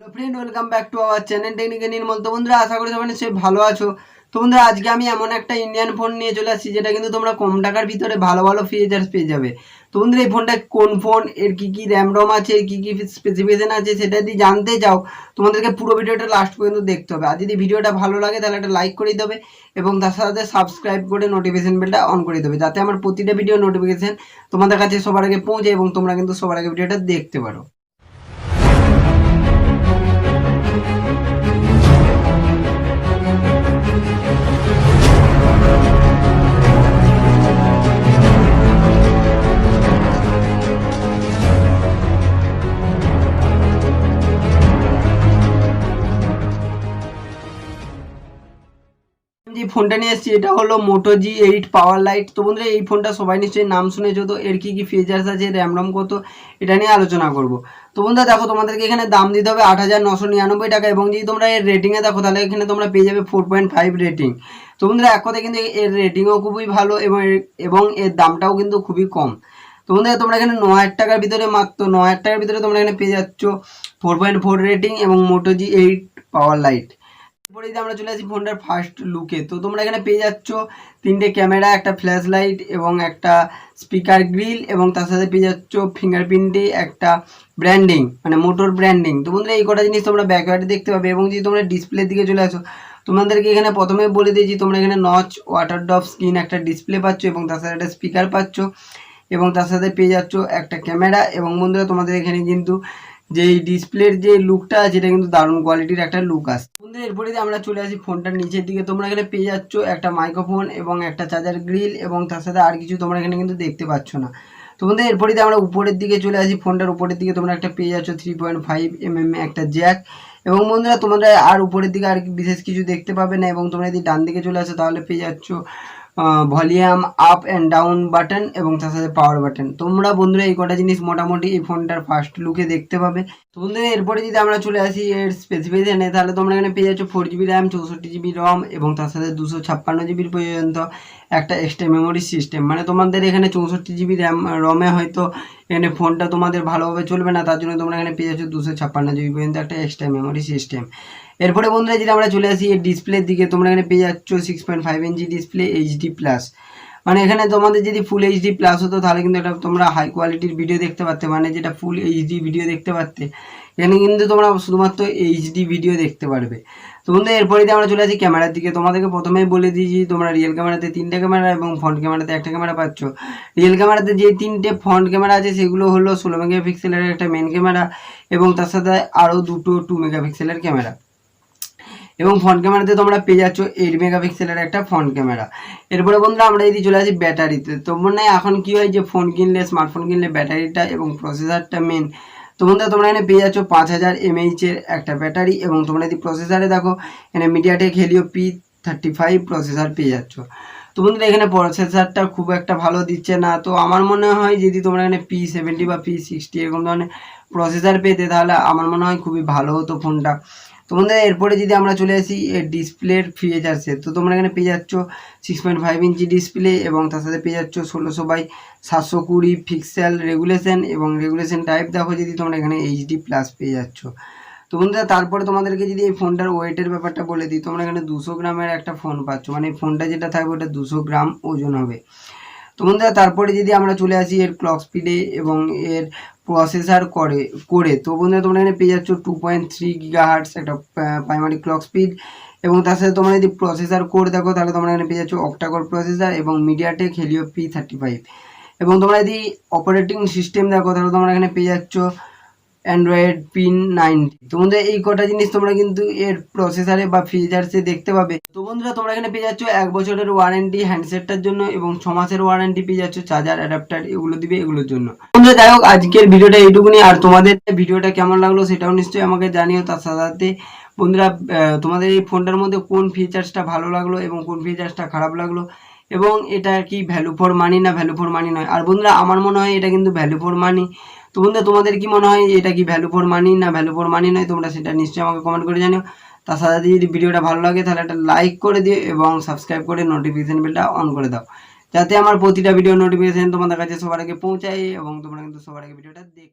Hello friend, welcome back to our channel technical Nirmal. তো বন্ধুরা, আশা করি তোমরা নিশ্চয়ই ভালো আছো। তো বন্ধুরা, আজকে আমি এমন একটা ইন্ডিয়ান ফোন নিয়ে চলে আসছি যেটা কিন্তু তোমরা কম টাকার ভিতরে ভালো ভালো ফিচার্স পেয়ে যাবে। তো বন্ধুরা, এই ফোনটা কোন ফোন, এর কী কী র্যাম রম আছে, এর কী কী স্পেসিফিকেশন আছে, সেটা যদি জানতে চাও তোমাদেরকে পুরো ভিডিওটা লাস্ট পর্যন্ত দেখতে হবে। আর যদি ভিডিওটা ভালো লাগে তাহলে একটা লাইক করে দেবে এবং তার সাথে সাবস্ক্রাইব করে নোটিফিকেশন বেলটা অন করে দেবে, যাতে আমার প্রতিটা ভিডিও নোটিফিকেশন তোমাদের কাছে সবার আগে পৌঁছে এবং তোমরা কিন্তু সবার আগে ভিডিওটা দেখতে পারো। যে ফোনটা নিয়ে এসেছি এটা হলো মোটো G8 পাওয়ার লাইট। তো বন্ধুরা, এই ফোনটা সবাই নিশ্চয়ই নাম শুনেছো। তো এর কী কী ফিচার্স আছে, র্যাম রম কত, এটা নিয়ে আলোচনা করব। তো বন্ধুরা দেখো, তোমাদেরকে এখানে দাম দিতে হবে 8,999 টাকা এবং যদি তোমরা এর রেটিংয়ে দেখো তাহলে এখানে তোমরা পেয়ে যাবে 4.5 রেটিং। তো বন্ধুরা, এক কথায় কিন্তু এর রেটিংও খুবই ভালো এবং এর দামটাও কিন্তু খুবই কম। তো বন্ধুরা, তোমরা এখানে 9,000 টাকার ভিতরে, মাত্র 9,000 টাকার ভিতরে তোমরা এখানে পেয়ে যাচ্ছ 4.4 রেটিং এবং মোটো G8 পাওয়ার লাইট। এরপরে যদি আমরা চলে আসি ফোনটার ফার্স্ট লুকে, তো তোমরা এখানে পেয়ে যাচ্ছ 3টে ক্যামেরা, একটা ফ্ল্যাশ লাইট এবং একটা স্পিকার গ্রিল এবং তার সাথে পেয়ে যাচ্ছ ফিঙ্গারপ্রিন্টে একটা ব্র্যান্ডিং, মানে মোটর ব্র্যান্ডিং। তো বন্ধুরা, এই কটা জিনিস তোমরা ব্যাকওয়ার্ডে দেখতে পাবে। এবং যদি তোমরা ডিসপ্লের দিকে চলে আসো, তোমাদেরকে এখানে প্রথমে বলে দিয়েছি তোমরা এখানে নচ ওয়াটার ড্রপ স্ক্রিন একটা ডিসপ্লে পাচ্ছ এবং তার সাথে একটা স্পিকার পাচ্ছ এবং তার সাথে পেয়ে যাচ্ছ একটা ক্যামেরা। এবং বন্ধুরা, তোমাদের এখানে কিন্তু যে ডিসপ্লের যে লুকটা আছে এটা কিন্তু দারুণ কোয়ালিটির একটা লুক আসে। বন্ধুরা, এরপরে আমরা চলে আসি ফোনটার নিচের দিকে, তোমরা এখানে পেয়ে যাচ্ছ একটা মাইক্রোফোন এবং একটা চার্জার গ্রিল এবং তার সাথে আর কিছু তোমরা এখানে কিন্তু দেখতে পাচ্ছ না। তো বন্ধুরা, এরপরে আমরা উপরের দিকে চলে আসি, ফোনটার উপরের দিকে তোমরা একটা পেয়ে যাচ্ছ 3.5mm একটা জ্যাক। এবং বন্ধুরা, তোমরা আর উপরের দিকে আর বিশেষ কিছু দেখতে পাবে না। এবং তোমরা যদি ডান দিকে চলে আসো তাহলে পেয়ে যাচ্ছ volume up and down button এবং তার সাথে পাওয়ার বাটন। তোমরা বন্ধুরা এই কটা জিনিস মোটামুটি এই ফোনটার ফার্স্ট লুকে দেখতে পাবে। তো বন্ধুরা, এরপরে যদি আমরা চলে আসি এর স্পেসিফিকেশানে, তাহলে তোমরা এখানে পেয়ে যাচ্ছ 4GB র্যাম, 64GB রম এবং তার সাথে 256GB পর্যন্ত একটা এক্সট্রা মেমোরি সিস্টেম। মানে তোমাদের এখানে 64GB র্যাম রমে হয়তো এখানে ফোনটা তোমাদের ভালোভাবে চলবে না, তার জন্য তোমরা এখানে পেয়ে যাচ্ছ 256GB পর্যন্ত একটা এক্সট্রা মেমোরি সিস্টেম। এরপরে বন্ধুরা, যদি আমরা চলে আসি এর ডিসপ্লের দিকে, তোমরা এখানে পেয়ে যাচ্ছ 6.5 ইঞ্চি ডিসপ্লে HD+। মানে এখানে তোমাদের যদি ফুল HD+ হতো তাহলে কিন্তু এটা তোমরা হাই কোয়ালিটির ভিডিও দেখতে পারতে, মানে যেটা ফুল HD ভিডিও দেখতে পারতে। এখানে কিন্তু তোমরা শুধুমাত্র HD ভিডিও দেখতে পারবে। তো বন্ধুরা, এরপরে যদি আমরা চলে আসি ক্যামেরার দিকে, তোমাদেরকে প্রথমেই বলে দিয়েছি তোমরা রিয়েল ক্যামেরাতে 3টে ক্যামেরা এবং ফ্রন্ট ক্যামেরাতে একটা ক্যামেরা পাচ্ছ। রিয়েল ক্যামেরাতে যে 3টে ফ্রন্ট ক্যামেরা আছে সেগুলো হলো 16 মেগাপিক্সেলের একটা মেন ক্যামেরা এবং তার সাথে আরও দুটো 2 মেগাপিক্সেলের ক্যামেরা। এবং ফ্রন্ট ক্যামেরাতে তোমরা পেয়ে যাচ্ছ 8 মেগাপিক্সেলের একটা ফ্রন্ট ক্যামেরা। এরপরে বন্ধুরা, আমরা যদি চলে আসি ব্যাটারিতে, তো মানে এখন কী হয় যে ফোন কিনলে, স্মার্টফোন কিনলে ব্যাটারিটা এবং প্রসেসরটা মেন। তো বন্ধুরা, তোমরা এখানে পেয়ে যাচ্ছ 5000 mAh একটা ব্যাটারি এবং তোমরা যদি প্রসেসরে দেখো এখানে মিডিয়াটেক হেলিও P35 প্রসেসর পেয়ে যাচ্ছ। তো বন্ধুরা, এখানে প্রসেসরটা খুব একটা ভালো দিচ্ছে না। তো আমার মনে হয় যদি তোমরা এখানে P70 বা P60 এরকম ধরনের প্রসেসর পেতে তাহলে আমার মনে হয় খুবই ভালো হতো ফোনটা। তো বন্ধুরা, এরপরে যদি আমরা চলে আসি ডিসপ্লের ফিচার্সে, তো তোমরা এখানে পেয়ে যাচ্ছ 6.5 ইঞ্চি ডিসপ্লে এবং তার সাথে পেয়ে যাচ্ছ 16x720 পিক্সেল রেগুলেশন এবং রেগুলেশন টাইপ দেখো যদি তোমরা এখানে HD+ পেয়ে যাচ্ছ। তো বন্ধুরা, তারপরে তোমাদেরকে যদি এই ফোনটার ওয়েটের ব্যাপারটা বলে দিই, তোমরা এখানে 200 গ্রামের একটা ফোন পাচ্ছ, মানে এই ফোনটা যেটা থাকবে ওটা 200 গ্রাম ওজন হবে। তো বন্ধুরা, তারপরে যদি আমরা চলে আসি এর ক্লক স্পিডে এবং এর প্রসেসর করে তো বন্ধুরা, তোমরা এখানে পেয়ে যাচ্ছ 2.3 GHz একটা প্রাইমারি ক্লক স্পিড এবং তার সাথে তোমরা যদি প্রসেসর কোর দেখো তাহলে তোমরা এখানে পেয়ে যাচ্ছ অক্টাকোর প্রসেসর এবং মিডিয়াটেক হেলিও P35 এবং তোমরা যদি অপারেটিং সিস্টেম দেখো তাহলে তোমরা এখানে পেয়ে যাচ্ছ অ্যান্ড্রয়েড P90। তো বন্ধুরা, এই কটা জিনিস তোমরা কিন্তু এর প্রসেসরে বা ফিচার্সে দেখতে পাবে। তো বন্ধুরা, তোমরা এখানে পেয়ে যাচ্ছ 1 বছরের ওয়ারেন্টি হ্যান্ডসেটটার জন্য এবং 6 মাসের ওয়ারেন্টি পেয়ে যাচ্ছ চার্জার অ্যাডাপ্টার, এগুলো দিবে এগুলোর জন্য। বন্ধুরা, যাই হোক, আজকের ভিডিওটা এইটুকুনি। আর তোমাদের ভিডিওটা কেমন লাগলো সেটাও নিশ্চয়ই আমাকে জানিও। তার সাথে বন্ধুরা, তোমাদের এই ফোনটার মধ্যে কোন ফিচার্সটা ভালো লাগলো এবং কোন ফিচার্সটা খারাপ লাগলো এবং এটা কি ভ্যালু ফর মানি না ভ্যালু ফর মানি নয়। আর বন্ধুরা, আমার মনে হয় এটা কিন্তু ভ্যালু ফর মানি। তো বন্ধুরা, তোমাদের কি মনে হয় এটা কি ভ্যালু ফর মানি না ভ্যালু ফর মানি নয়, তোমরা সেটা নিশ্চয়ই আমাকে কমেন্ট করে জানিও। তার সাথে যদি ভিডিওটা ভালো লাগে তাহলে একটা লাইক করে দিও এবং সাবস্ক্রাইব করে নোটিফিকেশন বেলটা অন করে দাও, যাতে আমার প্রতিটা ভিডিও নোটিফিকেশন তোমাদের কাছে সবার আগে পৌঁছায় এবং তোমরা কিন্তু সবার আগে ভিডিওটা দেখ